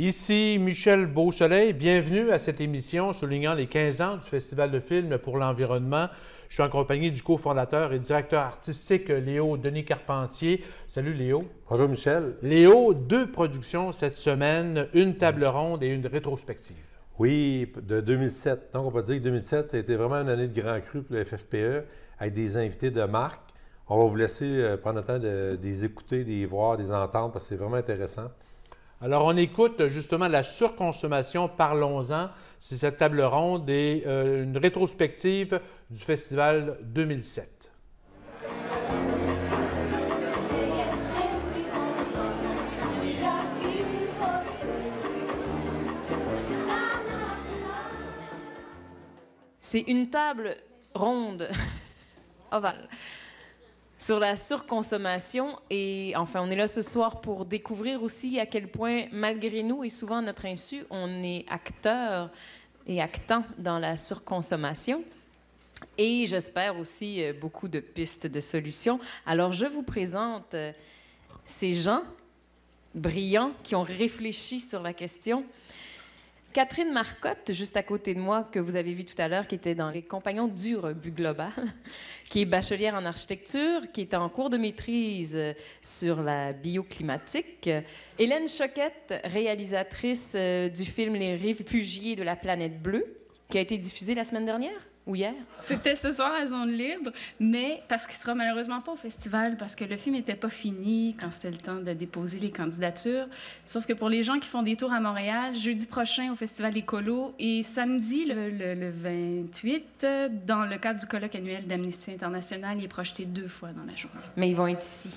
Ici Michel Beausoleil, bienvenue à cette émission soulignant les 15 ans du Festival de films pour l'environnement. Je suis en compagnie du cofondateur et directeur artistique Léo Denis Carpentier. Salut Léo. Bonjour Michel. Léo, 2 productions cette semaine, une table ronde et une rétrospective. Oui, de 2007. Donc on peut dire que 2007, ça a été vraiment une année de grand cru pour le FFPE avec des invités de marque. On va vous laisser prendre le temps de les écouter, de les voir, de les entendre parce que c'est vraiment intéressant. Alors, on écoute justement la surconsommation, parlons-en. C'est cette table ronde et une rétrospective du Festival 2007. C'est une table ronde, ovale, sur la surconsommation. Et enfin, on est là ce soir pour découvrir aussi à quel point, malgré nous et souvent à notre insu, on est acteur et actant dans la surconsommation. Et j'espère aussi beaucoup de pistes de solutions. Alors, je vous présente ces gens brillants qui ont réfléchi sur la question. Catherine Marcotte, juste à côté de moi, que vous avez vu tout à l'heure, qui était dans les Compagnons du rebut global, qui est bachelière en architecture, qui est en cours de maîtrise sur la bioclimatique. Hélène Choquette, réalisatrice du film Les réfugiés de la planète bleue, qui a été diffusé la semaine dernière ou hier? C'était ce soir à Zone Libre, mais parce qu'il sera malheureusement pas au festival, parce que le film n'était pas fini quand c'était le temps de déposer les candidatures. Sauf que pour les gens qui font des tours à Montréal, jeudi prochain au Festival Écolo et samedi, le 28, dans le cadre du colloque annuel d'Amnesty International, il est projeté 2 fois dans la journée. Mais ils vont être ici.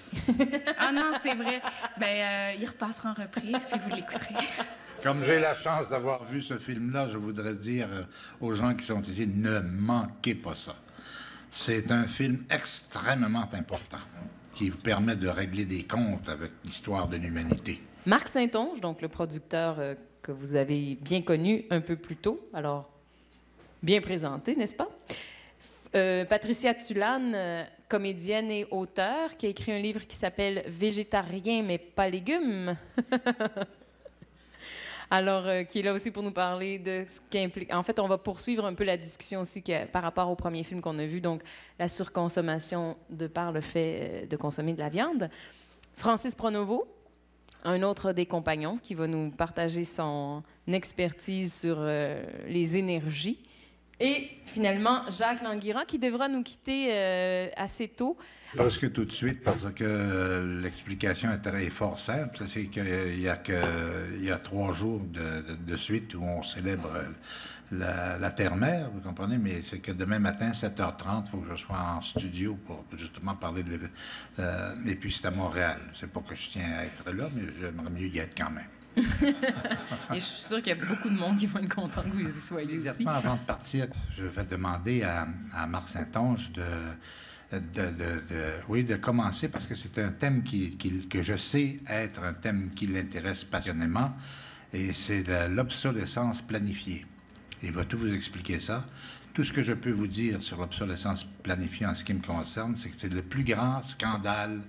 Ah non, c'est vrai. Ben, il repassera en reprise, puis vous l'écouterez. Comme j'ai la chance d'avoir vu ce film-là, je voudrais dire aux gens qui sont ici, ne manquez pas ça. C'est un film extrêmement important qui vous permet de régler des comptes avec l'histoire de l'humanité. Marc Saint-Onge, donc le producteur que vous avez bien connu un peu plus tôt, alors bien présenté, n'est-ce pas? Patricia Tulane, comédienne et auteure, qui a écrit un livre qui s'appelle « Végétarien mais pas légumes ». Alors, qui est là aussi pour nous parler de ce qui implique... En fait, on va poursuivre un peu la discussion aussi par rapport au premier film qu'on a vu, donc la surconsommation de par le fait de consommer de la viande. Francis Pronovo, un autre des compagnons, qui va nous partager son expertise sur les énergies. Et finalement, Jacques Languira, qui devra nous quitter assez tôt. Presque tout de suite, parce que l'explication est fort simple. C'est qu'il y a 3 jours de suite où on célèbre la Terre-Mère, vous comprenez? Mais c'est que demain matin, 7h30, il faut que je sois en studio pour justement parler de... et puis c'est à Montréal. C'est pas que je tiens à être là, mais j'aimerais mieux y être quand même. Et je suis sûre qu'il y a beaucoup de monde qui vont être content que vous y soyez aussi. Exactement. Avant de partir, je vais demander à Marc Saint-Onge de commencer, parce que c'est un thème que je sais être un thème qui l'intéresse passionnément, et c'est l'obsolescence planifiée. Il va tout vous expliquer ça. Tout ce que je peux vous dire sur l'obsolescence planifiée en ce qui me concerne, c'est que c'est le plus grand scandale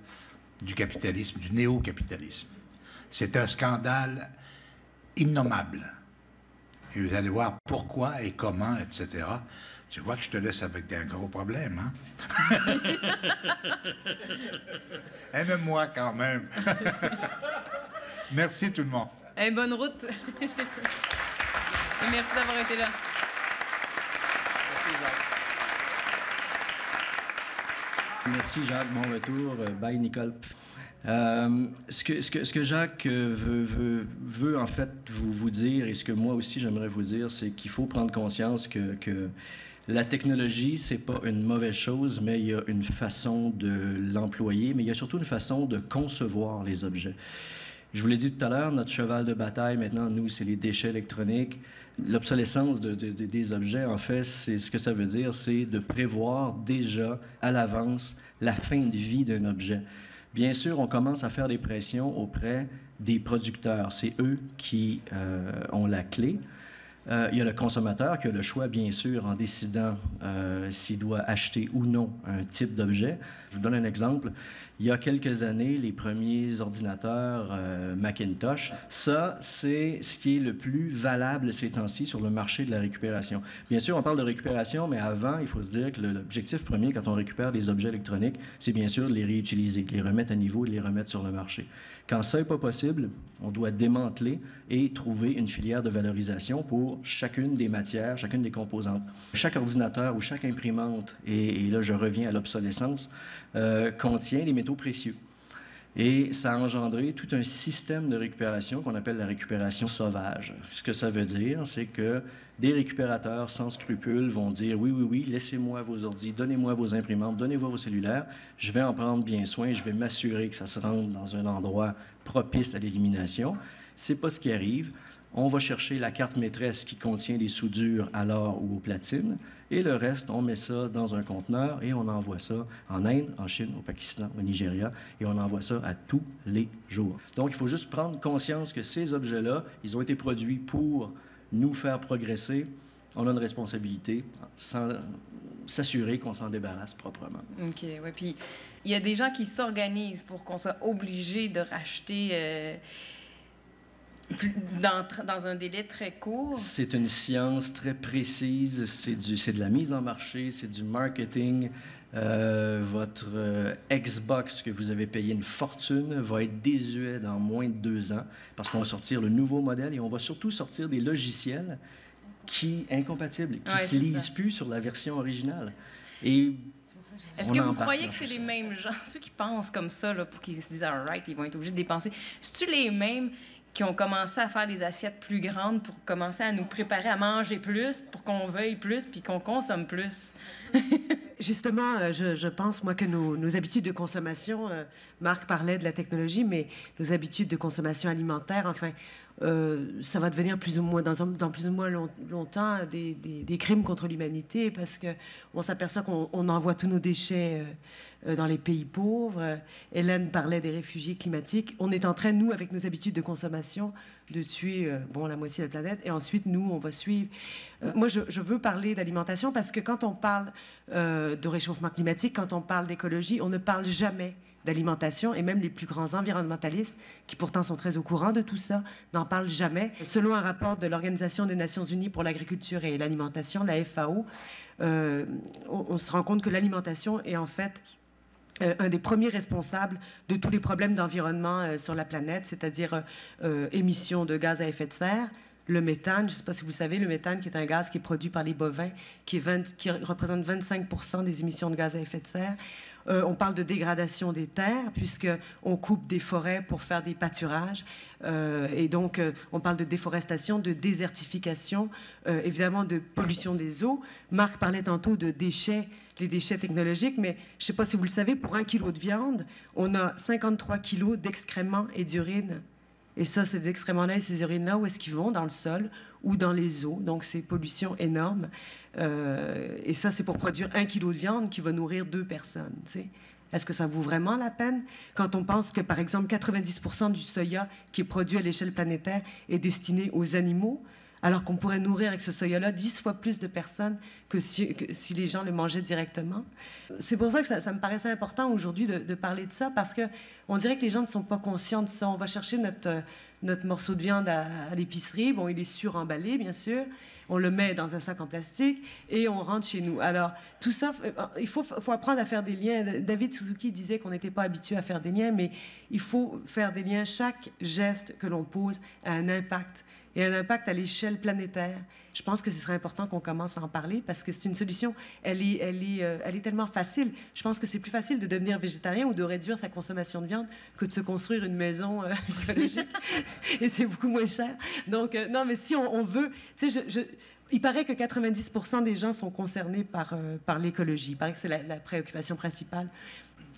du capitalisme, du néo-capitalisme. C'est un scandale innommable. Et vous allez voir pourquoi et comment, etc. Tu vois que je te laisse avec un gros problème, hein? Aime-moi quand même. Merci tout le monde. Hey, bonne route. Et merci d'avoir été là. Merci Jacques, bon retour. Bye Nicole. Ce que Jacques veut en fait vous dire, et ce que moi aussi j'aimerais vous dire, c'est qu'il faut prendre conscience que la technologie, c'est pas une mauvaise chose, mais il y a une façon de l'employer, mais il y a surtout une façon de concevoir les objets. Je vous l'ai dit tout à l'heure, notre cheval de bataille maintenant, nous, c'est les déchets électroniques. L'obsolescence des objets, en fait, c'est ce que ça veut dire, c'est de prévoir déjà à l'avance la fin de vie d'un objet. Bien sûr, on commence à faire des pressions auprès des producteurs. C'est eux qui ont la clé. Il y a le consommateur qui a le choix, bien sûr, en décidant s'il doit acheter ou non un type d'objet. Je vous donne un exemple. Il y a quelques années, les premiers ordinateurs Macintosh, ça, c'est ce qui est le plus valable ces temps-ci sur le marché de la récupération. Bien sûr, on parle de récupération, mais avant, il faut se dire que l'objectif premier, quand on récupère des objets électroniques, c'est bien sûr de les réutiliser, de les remettre à niveau et de les remettre sur le marché. Quand ça n'est pas possible, on doit démanteler et trouver une filière de valorisation pour chacune des matières, chacune des composantes. Chaque ordinateur ou chaque imprimante, et là je reviens à l'obsolescence, contient des métaux précieux. Et ça a engendré tout un système de récupération qu'on appelle la récupération sauvage. Ce que ça veut dire, c'est que des récupérateurs sans scrupules vont dire « Oui, oui, oui, laissez-moi vos ordis, donnez-moi vos imprimantes, donnez-moi vos cellulaires, je vais en prendre bien soin, je vais m'assurer que ça se rende dans un endroit propice à l'élimination. » C'est pas ce qui arrive. On va chercher la carte maîtresse qui contient des soudures à l'or ou au platine, et le reste, on met ça dans un conteneur et on envoie ça en Inde, en Chine, au Pakistan, au Nigeria, et on envoie ça à tous les jours. Donc, il faut juste prendre conscience que ces objets-là, ils ont été produits pour nous faire progresser. On a une responsabilité, s'assurer qu'on s'en débarrasse proprement. OK, oui. Puis, il y a des gens qui s'organisent pour qu'on soit obligé de racheter... Dans un délai très court? C'est une science très précise, c'est de la mise en marché, c'est du marketing. Votre Xbox que vous avez payé une fortune va être désuet dans moins de 2 ans parce qu'on va sortir le nouveau modèle et on va surtout sortir des logiciels incompatibles, qui ne se lisent plus sur la version originale. Et est-ce que vous croyez que c'est les mêmes gens, ceux qui pensent comme ça, là, pour qu'ils se disent « all right », ils vont être obligés de dépenser, c'est-tu les mêmes qui ont commencé à faire des assiettes plus grandes pour commencer à nous préparer à manger plus, pour qu'on veuille plus, puis qu'on consomme plus? Justement, je pense, moi, que nos habitudes de consommation, Marc parlait de la technologie, mais nos habitudes de consommation alimentaire, enfin, ça va devenir plus ou moins, dans plus ou moins longtemps, des crimes contre l'humanité, parce qu'on s'aperçoit qu'on envoie tous nos déchets dans les pays pauvres. Hélène parlait des réfugiés climatiques. On est en train, nous, avec nos habitudes de consommation, de tuer la moitié de la planète. Et ensuite, nous, on va suivre. Moi, je veux parler d'alimentation parce que quand on parle de réchauffement climatique, quand on parle d'écologie, on ne parle jamais d'alimentation, et même les plus grands environnementalistes, qui pourtant sont très au courant de tout ça, n'en parlent jamais. Selon un rapport de l'Organisation des Nations Unies pour l'agriculture et l'alimentation, la FAO, on se rend compte que l'alimentation est en fait un des premiers responsables de tous les problèmes d'environnement sur la planète, c'est-à-dire émissions de gaz à effet de serre, le méthane, je ne sais pas si vous savez, le méthane qui est un gaz qui est produit par les bovins, qui représente 25% des émissions de gaz à effet de serre. On parle de dégradation des terres, puisqu'on coupe des forêts pour faire des pâturages. Et donc, on parle de déforestation, de désertification, évidemment de pollution des eaux. Marc parlait tantôt de déchets, les déchets technologiques, mais je ne sais pas si vous le savez, pour 1 kilo de viande, on a 53 kilos d'excréments et d'urine. Et ça, ces excréments-là et ces urines-là, où est-ce qu'ils vont? Dans le sol ou dans les eaux. Donc, c'est pollution énorme. Et ça, c'est pour produire 1 kilo de viande qui va nourrir 2 personnes. Tu sais. Est-ce que ça vaut vraiment la peine? Quand on pense que, par exemple, 90% du soya qui est produit à l'échelle planétaire est destiné aux animaux, alors qu'on pourrait nourrir avec ce soya-là 10 fois plus de personnes que si les gens le mangeaient directement. C'est pour ça que ça me paraissait important aujourd'hui de parler de ça, parce qu'on dirait que les gens ne sont pas conscients de ça. On va chercher notre morceau de viande à l'épicerie. Bon, il est suremballé, bien sûr. On le met dans un sac en plastique et on rentre chez nous. Alors, tout ça, il faut apprendre à faire des liens. David Suzuki disait qu'on n'était pas habitué à faire des liens, mais il faut faire des liens. Chaque geste que l'on pose a un impact. Et un impact à l'échelle planétaire. Je pense que ce serait important qu'on commence à en parler parce que c'est une solution, elle est tellement facile. Je pense que c'est plus facile de devenir végétarien ou de réduire sa consommation de viande que de se construire une maison écologique. Et c'est beaucoup moins cher. Donc, non, mais si on veut... Tu sais, il paraît que 90% des gens sont concernés par l'écologie. Il paraît que c'est la préoccupation principale.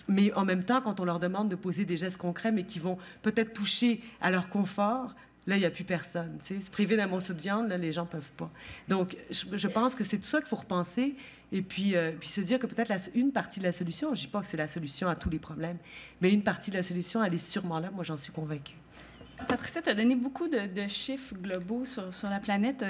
Mais en même temps, quand on leur demande de poser des gestes concrets, mais qui vont peut-être toucher à leur confort, là, il n'y a plus personne. Tu sais. Se priver d'un morceau de viande, là, les gens ne peuvent pas. Donc, je pense que c'est tout ça qu'il faut repenser et puis se dire que peut-être une partie de la solution, je ne dis pas que c'est la solution à tous les problèmes, mais une partie de la solution, elle est sûrement là. Moi, j'en suis convaincue. Patricia, tu as donné beaucoup de chiffres globaux sur la planète.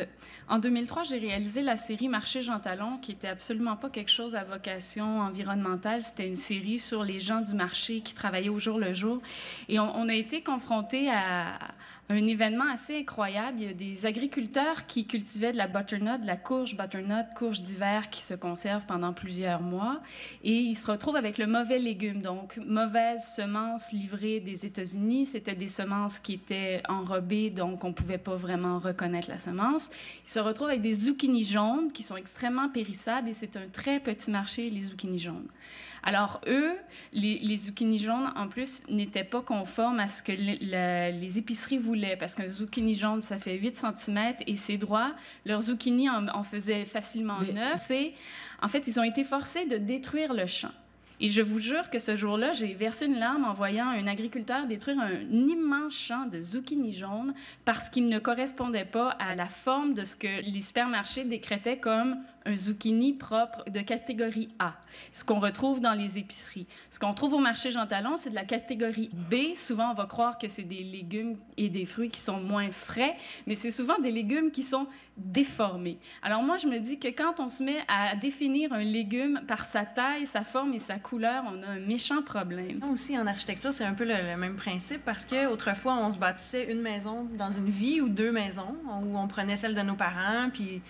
En 2003, j'ai réalisé la série Marché Jean Talon, qui était absolument pas quelque chose à vocation environnementale. C'était une série sur les gens du marché qui travaillaient au jour le jour. Et on a été confrontés à un événement assez incroyable. Il y a des agriculteurs qui cultivaient de la butternut, de la courge butternut, courge d'hiver qui se conserve pendant plusieurs mois. Et ils se retrouvent avec le mauvais légume, donc mauvaises semences livrées des États-Unis. C'était des semences qui étaient enrobées, donc on ne pouvait pas vraiment reconnaître la semence. Ils se retrouvent avec des zucchinis jaunes qui sont extrêmement périssables et c'est un très petit marché, les zucchinis jaunes. Alors, eux, les zucchinis jaunes, en plus, n'étaient pas conformes à ce que les épiceries voulaient, parce qu'un zucchini jaune, ça fait 8 cm et c'est droit. Leurs zucchini en faisaient facilement 9. En fait, ils ont été forcés de détruire le champ. Et je vous jure que ce jour-là, j'ai versé une larme en voyant un agriculteur détruire un immense champ de zucchini jaunes parce qu'il ne correspondait pas à la forme de ce que les supermarchés décrétaient comme un zucchini propre de catégorie A, ce qu'on retrouve dans les épiceries. Ce qu'on trouve au marché Jean Talon, c'est de la catégorie B. Souvent, on va croire que c'est des légumes et des fruits qui sont moins frais, mais c'est souvent des légumes qui sont déformés. Alors moi, je me dis que quand on se met à définir un légume par sa taille, sa forme et sa couleur, on a un méchant problème. Aussi, en architecture, c'est un peu le même principe parce qu'autrefois, on se bâtissait une maison dans une vie ou 2 maisons où on prenait celle de nos parents, puis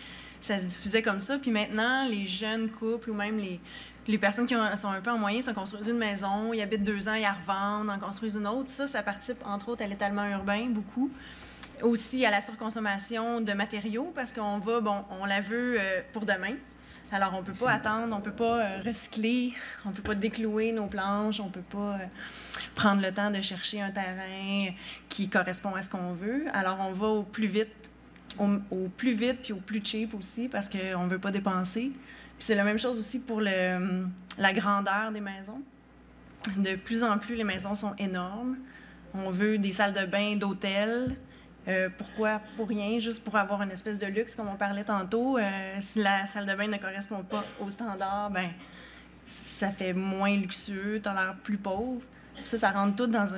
ça se diffusait comme ça. Puis maintenant, les jeunes couples ou même les personnes qui sont un peu en moyen, se construisent une maison, ils habitent 2 ans, ils la revendent, en construisent une autre. Ça participe, entre autres, à l'étalement urbain, beaucoup. Aussi à la surconsommation de matériaux, parce qu'on la veut pour demain. Alors, on ne peut pas attendre, on ne peut pas recycler, on ne peut pas déclouer nos planches, on ne peut pas prendre le temps de chercher un terrain qui correspond à ce qu'on veut. Alors, on va au plus vite puis au plus cheap aussi, parce qu'on ne veut pas dépenser. Puis c'est la même chose aussi pour la grandeur des maisons. De plus en plus, les maisons sont énormes. On veut des salles de bain d'hôtel. Pourquoi? Pour rien, juste pour avoir une espèce de luxe, comme on parlait tantôt. Si la salle de bain ne correspond pas aux standards, ça fait moins luxueux, t'as l'air plus pauvre. Puis ça rentre tout dans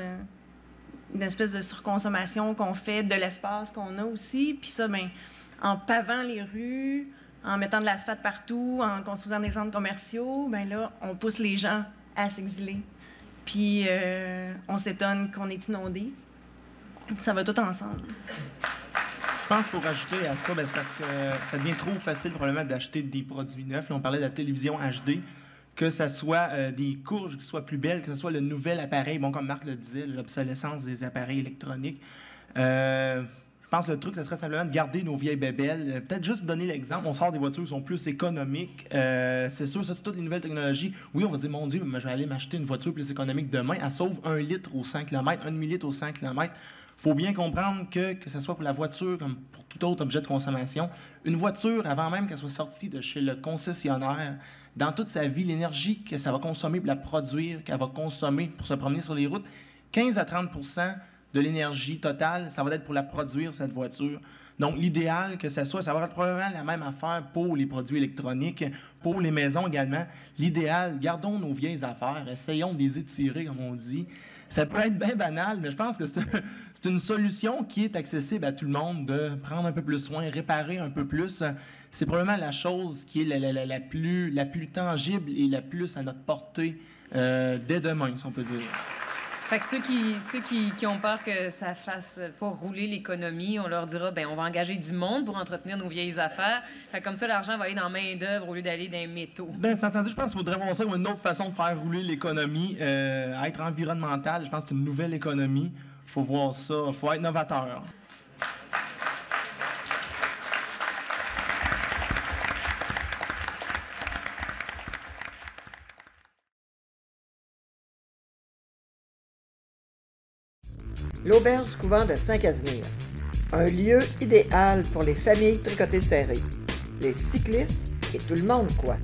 une espèce de surconsommation qu'on fait de l'espace qu'on a aussi. Puis ça, en pavant les rues, en mettant de l'asphalte partout, en construisant des centres commerciaux, là, on pousse les gens à s'exiler. Puis on s'étonne qu'on est inondé. Ça va tout ensemble. Je pense pour ajouter à ça, c'est parce que ça devient trop facile probablement d'acheter des produits neufs. Là, on parlait de la télévision HD, que ce soit des courges qui soient plus belles, que ce soit le nouvel appareil, comme Marc le disait, l'obsolescence des appareils électroniques. Je pense que le truc, ce serait simplement de garder nos vieilles bébelles. Peut-être juste donner l'exemple. On sort des voitures qui sont plus économiques. C'est sûr, ça, c'est toutes les nouvelles technologies. Oui, on va se dire, mon Dieu, mais je vais aller m'acheter une voiture plus économique demain. Elle sauve 1 litre au 100 km, 1 demi-litre au 100 km. Il faut bien comprendre que ce soit pour la voiture comme pour tout autre objet de consommation, une voiture, avant même qu'elle soit sortie de chez le concessionnaire, dans toute sa vie, l'énergie que ça va consommer pour la produire, qu'elle va consommer pour se promener sur les routes, 15 à 30 % de l'énergie totale, ça va être pour la produire, cette voiture. Donc, l'idéal que ça va être probablement la même affaire pour les produits électroniques, pour les maisons également. L'idéal, gardons nos vieilles affaires, essayons de les étirer, comme on dit. Ça peut être bien banal, mais je pense que c'est une solution qui est accessible à tout le monde, de prendre un peu plus soin, réparer un peu plus. C'est probablement la chose qui est la plus tangible et la plus à notre portée dès demain, si on peut dire. Fait que ceux qui ont peur que ça fasse pas rouler l'économie, on leur dira, on va engager du monde pour entretenir nos vieilles affaires. Fait que comme ça, l'argent va aller dans main-d'œuvre au lieu d'aller dans les métaux. C'est entendu. Je pense qu'il faudrait voir ça comme une autre façon de faire rouler l'économie. Être environnemental, je pense que c'est une nouvelle économie. Il faut voir ça. Il faut être novateur. L'auberge du couvent de Saint-Casimir. Un lieu idéal pour les familles tricotées serrées, les cyclistes et tout le monde, quoi.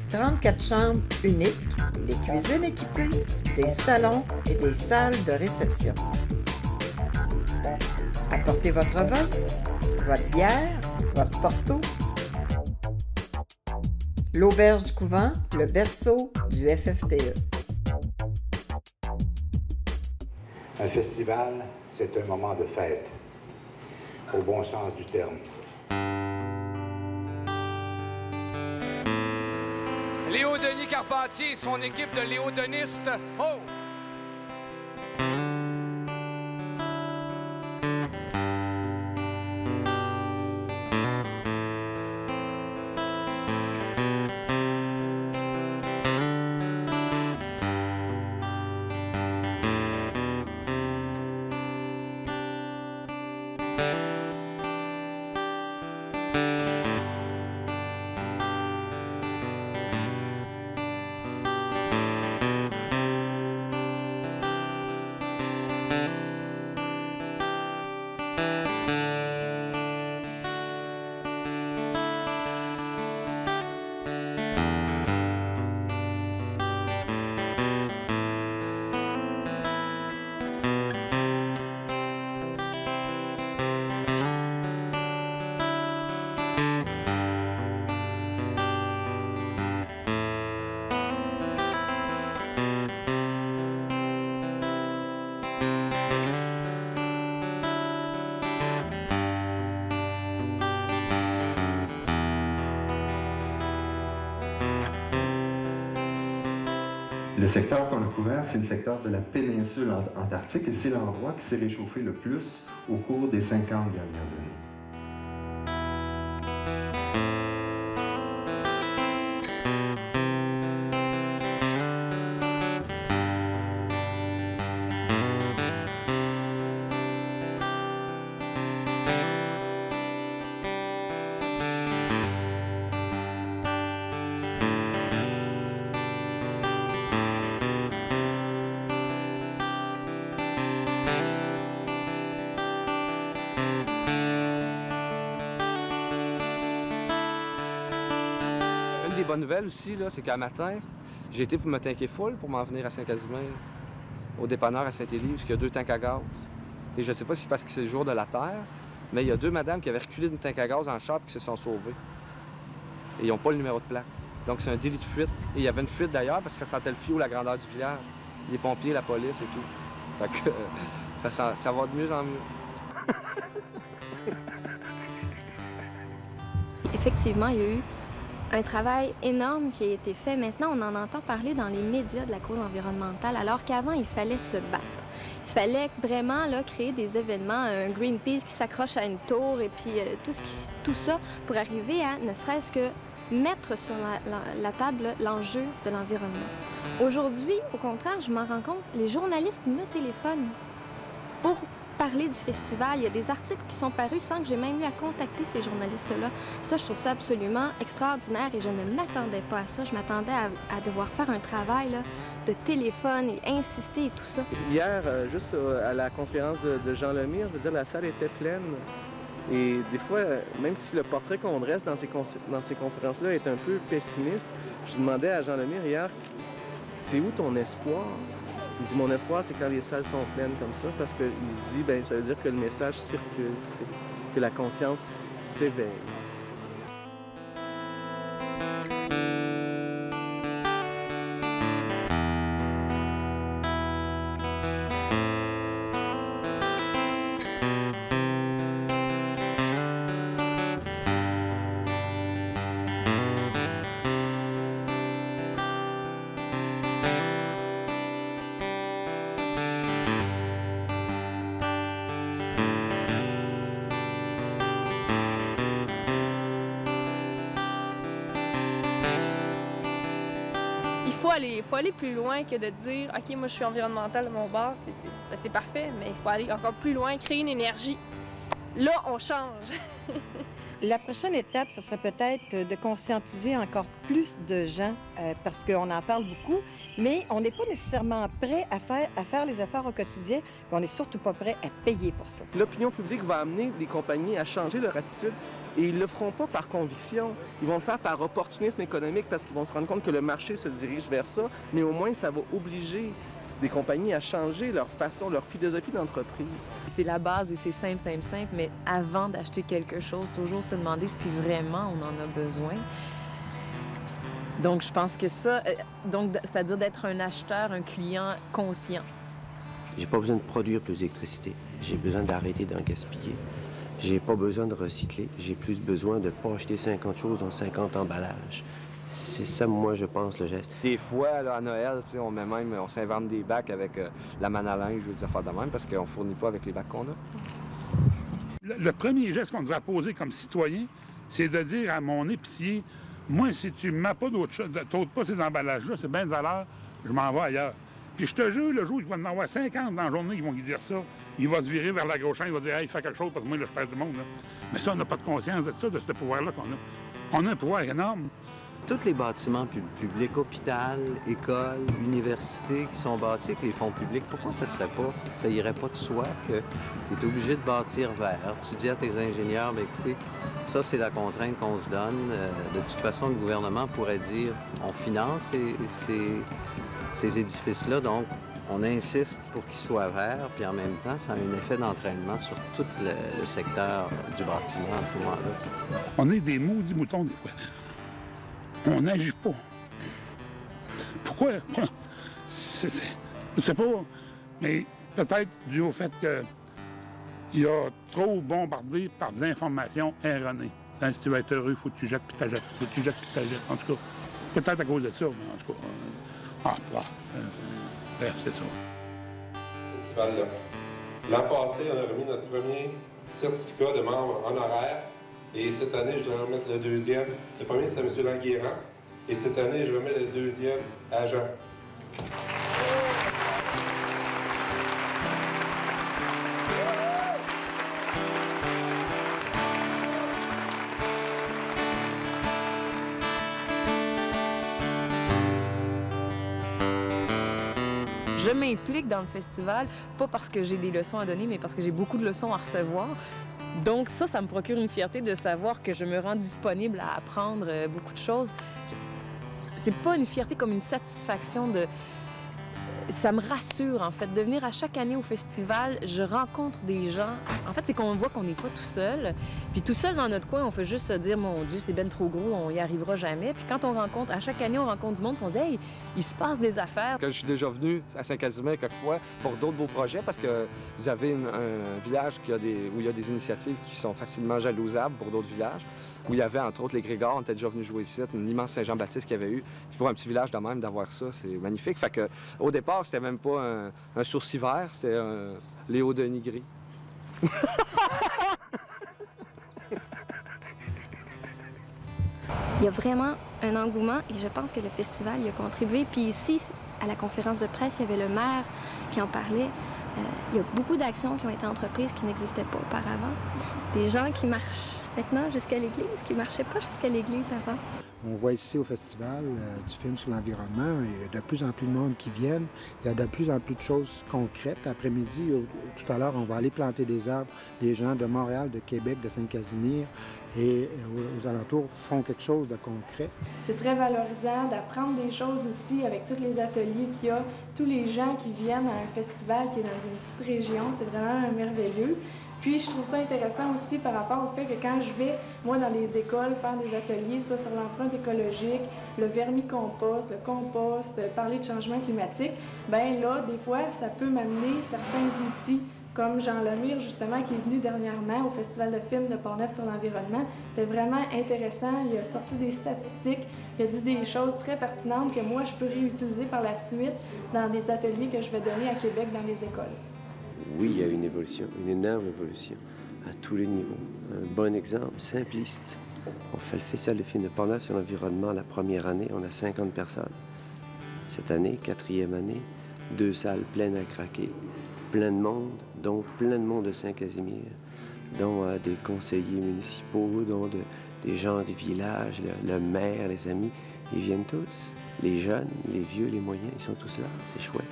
34 chambres uniques, des cuisines équipées, des salons et des salles de réception. Apportez votre vin, votre bière, votre porto. L'auberge du couvent, le berceau du FFPE. Un festival, c'est un moment de fête, au bon sens du terme. Léo Denis Carpentier et son équipe de léodonistes. Oh! Le secteur qu'on a couvert, c'est le secteur de la péninsule antarctique et c'est l'endroit qui s'est réchauffé le plus au cours des 50 dernières années. Des bonnes nouvelles aussi, c'est qu'un matin, j'ai été pour me tanker full pour m'en venir à Saint-Casimir, au dépanneur à Saint-Élie, où il y a 2 tanks à gaz. Et je ne sais pas si c'est parce que c'est le jour de la Terre, mais il y a 2 madames qui avaient reculé d'une tank à gaz en char et qui se sont sauvées. Et ils n'ont pas le numéro de plaque. Donc c'est un délit de fuite. Et il y avait une fuite d'ailleurs parce que ça sentait le fioul, la grandeur du village. Les pompiers, la police et tout. Fait que ça va de mieux en mieux. Effectivement, il y a eu un travail énorme qui a été fait. Maintenant, on en entend parler dans les médias de la cause environnementale, alors qu'avant, il fallait se battre. Il fallait vraiment là, créer des événements, un Greenpeace qui s'accroche à une tour et puis tout ça pour arriver à ne serait-ce que mettre sur la table l'enjeu de l'environnement. Aujourd'hui, au contraire, je m'en rends compte, les journalistes me téléphonent pour parler du festival. Il y a des articles qui sont parus sans que j'ai même eu à contacter ces journalistes-là. Ça, je trouve ça absolument extraordinaire et je ne m'attendais pas à ça. Je m'attendais à devoir faire un travail là, de téléphone et insister et tout ça. Hier, juste à la conférence de Jean Lemire, je veux dire, la salle était pleine. Et des fois, même si le portrait qu'on dresse dans ces conférences-là est un peu pessimiste, je demandais à Jean Lemire hier, c'est où ton espoir? Il dit, mon espoir, c'est quand les salles sont pleines comme ça, parce qu'il se dit, bien, ça veut dire que le message circule, que la conscience s'éveille. Il faut aller plus loin que de dire « OK, moi, je suis environnemental à mon bar, c'est parfait, mais il faut aller encore plus loin, créer une énergie. Là, on change. » La prochaine étape, ce serait peut-être de conscientiser encore plus de gens, parce qu'on en parle beaucoup, mais on n'est pas nécessairement prêt à faire les efforts au quotidien, mais on n'est surtout pas prêt à payer pour ça. L'opinion publique va amener les compagnies à changer leur attitude et ils ne le feront pas par conviction. Ils vont le faire par opportunisme économique parce qu'ils vont se rendre compte que le marché se dirige vers ça, mais au moins ça va obliger des compagnies à changer leur façon, leur philosophie d'entreprise. C'est la base et c'est simple, simple, simple, mais avant d'acheter quelque chose, toujours se demander si vraiment on en a besoin. Donc, je pense que ça, c'est-à-dire d'être un acheteur, un client conscient. J'ai pas besoin de produire plus d'électricité. J'ai besoin d'arrêter d'en gaspiller. J'ai pas besoin de recycler. J'ai plus besoin de ne pas acheter 50 choses dans 50 emballages. C'est ça, moi, je pense, le geste. Des fois, là, à Noël, on s'invente des bacs avec la manne à linge ou des affaires de même parce qu'on ne fournit pas avec les bacs qu'on a. Le premier geste qu'on nous a posé comme citoyen, c'est de dire à mon épicier, moi, si tu ne mets pas d'autres choses, t'ôtes pas ces emballages-là, c'est bien de valeur, je m'en vais ailleurs. Puis je te jure, le jour où il va en avoir 50 dans la journée, ils vont lui dire ça. Il va se virer vers la gauche, il va dire, hey, fais quelque chose parce que moi, là, je perds du monde. Là. Mais ça, on n'a pas de conscience de ça, de ce pouvoir-là qu'on a. On a un pouvoir énorme. Tous les bâtiments publics, hôpital, écoles, universités qui sont bâtis avec les fonds publics, pourquoi ça irait pas de soi que tu es obligé de bâtir vert? Tu dis à tes ingénieurs, bien, écoutez, ça, c'est la contrainte qu'on se donne. De toute façon, le gouvernement pourrait dire, on finance ces édifices-là, donc on insiste pour qu'ils soient verts, puis en même temps, ça a un effet d'entraînement sur tout le secteur du bâtiment à ce moment-là. On est des maudits moutons, des fois. On n'agit pas. Pourquoi? Je sais pas, mais peut-être dû au fait qu'il a trop bombardé par de l'information erronée. Hein, si tu veux être heureux, il faut que tu jettes puis t'achètes. Faut que tu jettes puis t'achètes. En tout cas, peut-être à cause de ça, mais en tout cas... bref, c'est ça. Festival-là. L'an passé, on a remis notre premier certificat de membre honoraire. Et cette année, je dois remettre le deuxième. Le premier, c'était M. Languérand. Et cette année, je remets le deuxième à Jean. Je m'implique dans le festival, pas parce que j'ai des leçons à donner, mais parce que j'ai beaucoup de leçons à recevoir. Donc ça me procure une fierté de savoir que je me rends disponible à apprendre beaucoup de choses. C'est pas une fierté comme une satisfaction de... Ça me rassure, en fait, de venir à chaque année au festival. Je rencontre des gens. En fait, c'est qu'on voit qu'on n'est pas tout seul. Puis tout seul dans notre coin, on fait juste se dire, mon Dieu, c'est ben trop gros, on y arrivera jamais. Puis quand on rencontre, à chaque année, on rencontre du monde, puis on dit, hey, il se passe des affaires. Je suis déjà venu à Saint-Casimir quelquefois pour d'autres beaux projets parce que vous avez un village où il y a des initiatives qui sont facilement jalousables pour d'autres villages. Où il y avait, entre autres, les Grégor, on était déjà venu jouer ici, une immense Saint-Jean-Baptiste qu'il y avait eu. Puis pour un petit village de même, d'avoir ça, c'est magnifique. Fait que, au départ, c'était même pas un sourcil vert, c'était un Léo Denis gris. Il y a vraiment un engouement et je pense que le festival y a contribué. Puis ici, à la conférence de presse, il y avait le maire qui en parlait. Il y a beaucoup d'actions qui ont été entreprises qui n'existaient pas auparavant. Des gens qui marchent maintenant jusqu'à l'église, qui ne marchaient pas jusqu'à l'église avant. On voit ici au festival du film sur l'environnement, il y a de plus en plus de monde qui viennent. Il y a de plus en plus de choses concrètes. Après-midi, tout à l'heure, on va aller planter des arbres. Les gens de Montréal, de Québec, de Saint-Casimir et aux alentours font quelque chose de concret. C'est très valorisant d'apprendre des choses aussi avec tous les ateliers qu'il y a, tous les gens qui viennent à un festival qui est dans une petite région. C'est vraiment merveilleux. Puis, je trouve ça intéressant aussi par rapport au fait que quand je vais, moi, dans les écoles, faire des ateliers, soit sur l'empreinte écologique, le vermicompost, le compost, parler de changement climatique, bien là, des fois, ça peut m'amener certains outils, comme Jean Lemire, justement, qui est venu dernièrement au Festival de films de Portneuf sur l'environnement. C'est vraiment intéressant. Il a sorti des statistiques, il a dit des choses très pertinentes que moi, je peux réutiliser par la suite dans des ateliers que je vais donner à Québec dans les écoles. Oui, il y a une évolution, une énorme évolution à tous les niveaux. Un bon exemple, simpliste. On fait le Festival de films de Portneuf sur l'environnement la première année, on a 50 personnes. Cette année, 4e année, 2 salles pleines à craquer. Plein de monde, dont plein de monde de Saint-Casimir, dont des conseillers municipaux, dont des gens du village, le maire, les amis. Ils viennent tous. Les jeunes, les vieux, les moyens, ils sont tous là. C'est chouette.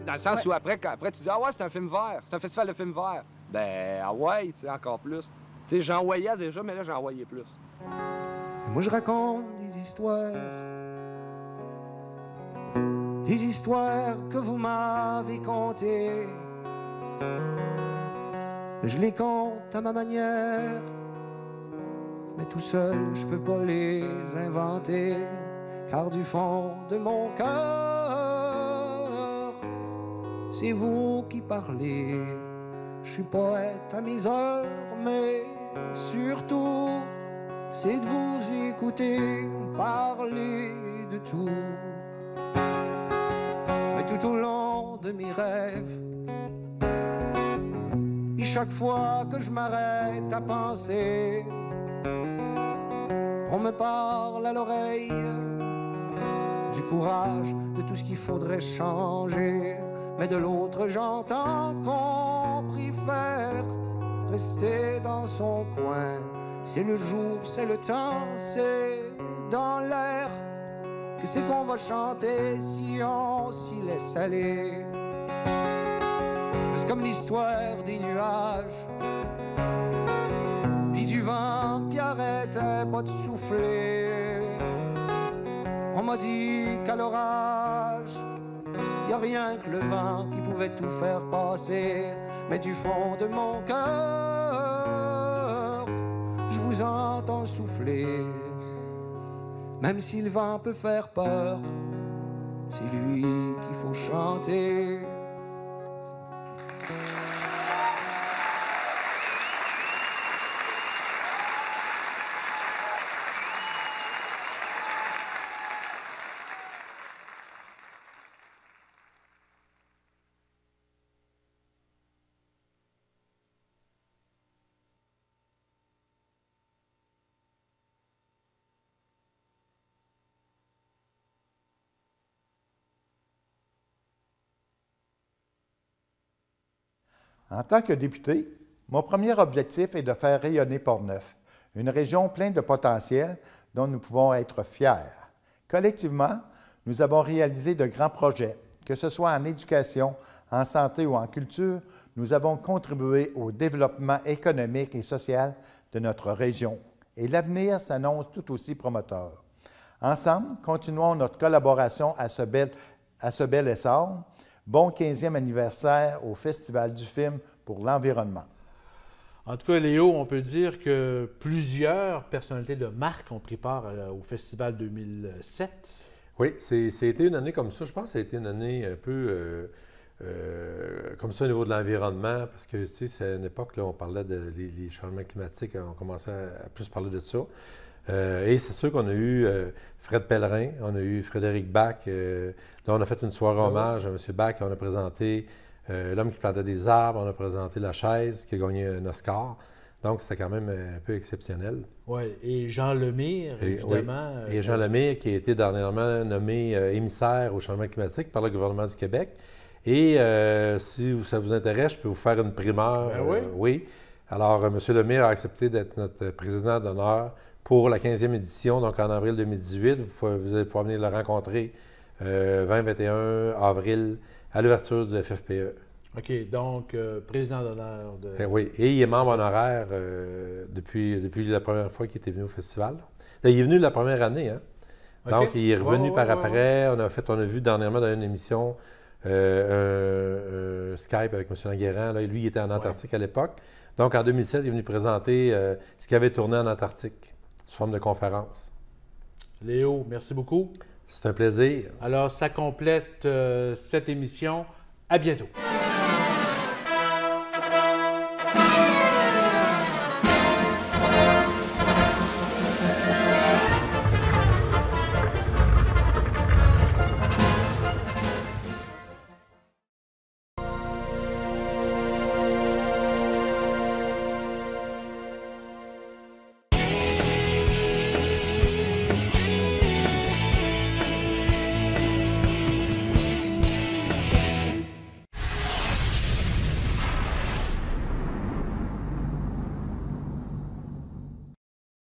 Dans le sens où après tu dis « Ah ouais, c'est un film vert, c'est un festival de films verts. » Ben, ah ouais, tu sais, encore plus. Tu sais, j'en voyais déjà, mais là, j'en voyais plus. Moi, je raconte des histoires que vous m'avez contées. Je les compte à ma manière, mais tout seul, je peux pas les inventer, car du fond de mon cœur, c'est vous qui parlez. Je suis poète à mes heures, mais surtout, c'est de vous écouter parler de tout. Mais tout au long de mes rêves, et chaque fois que je m'arrête à penser, on me parle à l'oreille du courage, de tout ce qu'il faudrait changer. Mais de l'autre, j'entends qu'on préfère rester dans son coin. C'est le jour, c'est le temps, c'est dans l'air que c'est qu'on va chanter si on s'y laisse aller. C'est comme l'histoire des nuages, puis du vent qui arrêtait pas de souffler. On m'a dit qu'à l'orage, y a rien que le vent qui pouvait tout faire passer. Mais du fond de mon cœur, je vous entends souffler. Même si le vent peut faire peur, c'est lui qu'il faut chanter. En tant que député, mon premier objectif est de faire rayonner Portneuf, une région pleine de potentiel dont nous pouvons être fiers. Collectivement, nous avons réalisé de grands projets, que ce soit en éducation, en santé ou en culture. Nous avons contribué au développement économique et social de notre région. Et l'avenir s'annonce tout aussi prometteur. Ensemble, continuons notre collaboration à ce bel essor. Bon 15e anniversaire au Festival du film pour l'environnement. En tout cas, Léo, on peut dire que plusieurs personnalités de marque ont pris part au Festival 2007. Oui, c'était une année comme ça. Je pense que ça a été une année un peu comme ça au niveau de l'environnement, parce que, tu sais, c'est une époque, là, on parlait des changements climatiques, on commençait à plus parler de ça. Et c'est sûr qu'on a eu Fred Pellerin, on a eu Frédéric Bach, dont on a fait une soirée hommage à M. Bach, on a présenté L'homme qui plantait des arbres, on a présenté La chaise, qui a gagné un Oscar. Donc, c'était quand même un peu exceptionnel. Oui, et Jean Lemire, évidemment. Oui. Et Jean Lemire, qui a été dernièrement nommé émissaire au changement climatique par le gouvernement du Québec. Et si ça vous intéresse, je peux vous faire une primeur. Oui. Alors, M. Lemire a accepté d'être notre président d'honneur pour la 15e édition, donc en avril 2018. Vous allez pouvoir venir le rencontrer 20-21 avril à l'ouverture du FFPE. OK, donc président d'honneur de... Oui, et il est membre honoraire depuis la première fois qu'il était venu au festival. Là, il est venu la première année, hein? Okay. Donc, il est revenu par après. On a vu dernièrement dans une émission un Skype avec M. Languérand. Là, lui, il était en Antarctique à l'époque. Donc, en 2007, il est venu présenter ce qui avait tourné en Antarctique, sous forme de conférence. Léo, merci beaucoup. C'est un plaisir. Alors, ça complète cette émission. À bientôt.